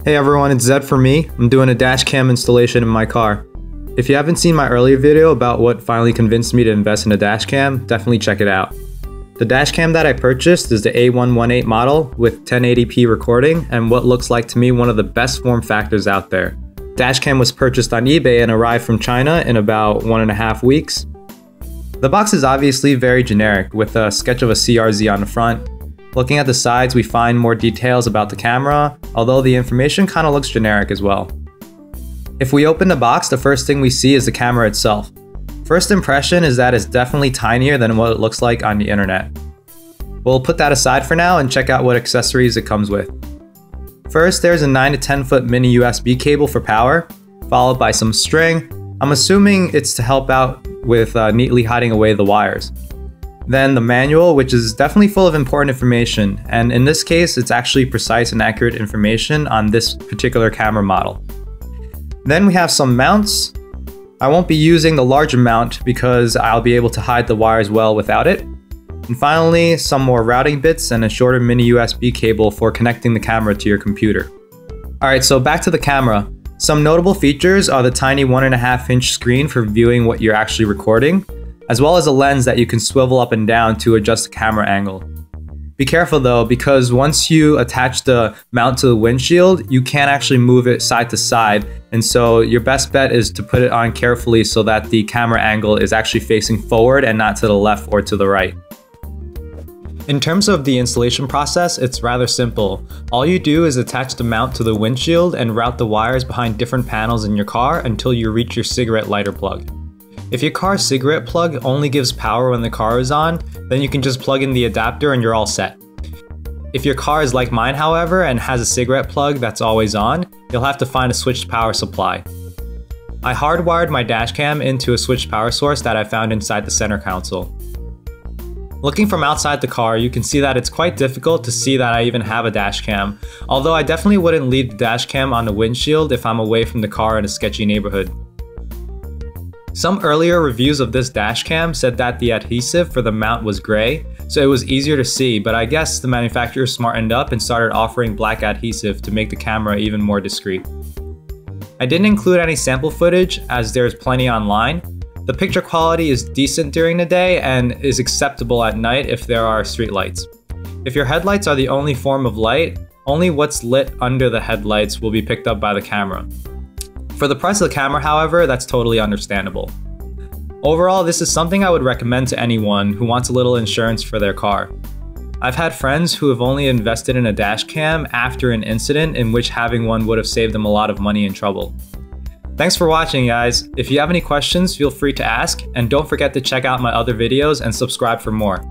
Hey everyone, it's Zed for me. I'm doing a dash cam installation in my car. If you haven't seen my earlier video about what finally convinced me to invest in a dash cam, definitely check it out. The dash cam that I purchased is the A118 model with 1080p recording and what looks like to me one of the best form factors out there. Dash cam was purchased on eBay and arrived from China in about 1.5 weeks. The box is obviously very generic with a sketch of a CRZ on the front. Looking at the sides, we find more details about the camera, although the information kind of looks generic as well. If we open the box, the first thing we see is the camera itself. First impression is that it's definitely tinier than what it looks like on the internet. We'll put that aside for now and check out what accessories it comes with. First, there's a 9 to 10 foot mini USB cable for power, followed by some string. I'm assuming it's to help out with neatly hiding away the wires. Then the manual, which is definitely full of important information, and in this case it's actually precise and accurate information on this particular camera model. Then we have some mounts. I won't be using the larger mount because I'll be able to hide the wires well without it. And finally, some more routing bits and a shorter mini USB cable for connecting the camera to your computer. Alright, so back to the camera. Some notable features are the tiny 1.5-inch screen for viewing what you're actually recording, as well as a lens that you can swivel up and down to adjust the camera angle. Be careful though, because once you attach the mount to the windshield, you can't actually move it side to side, and so your best bet is to put it on carefully so that the camera angle is actually facing forward and not to the left or to the right. In terms of the installation process, it's rather simple. All you do is attach the mount to the windshield and route the wires behind different panels in your car until you reach your cigarette lighter plug. If your car's cigarette plug only gives power when the car is on, then you can just plug in the adapter and you're all set. If your car is like mine, however, and has a cigarette plug that's always on, you'll have to find a switched power supply. I hardwired my dash cam into a switched power source that I found inside the center console. Looking from outside the car, you can see that it's quite difficult to see that I even have a dash cam, although I definitely wouldn't leave the dash cam on the windshield if I'm away from the car in a sketchy neighborhood. Some earlier reviews of this dash cam said that the adhesive for the mount was gray, so it was easier to see, but I guess the manufacturer smartened up and started offering black adhesive to make the camera even more discreet. I didn't include any sample footage as there's plenty online. The picture quality is decent during the day and is acceptable at night if there are street lights. If your headlights are the only form of light, only what's lit under the headlights will be picked up by the camera. For the price of the camera, however, that's totally understandable. Overall, this is something I would recommend to anyone who wants a little insurance for their car. I've had friends who have only invested in a dash cam after an incident in which having one would have saved them a lot of money and trouble. Thanks for watching, guys. If you have any questions, feel free to ask, and don't forget to check out my other videos and subscribe for more.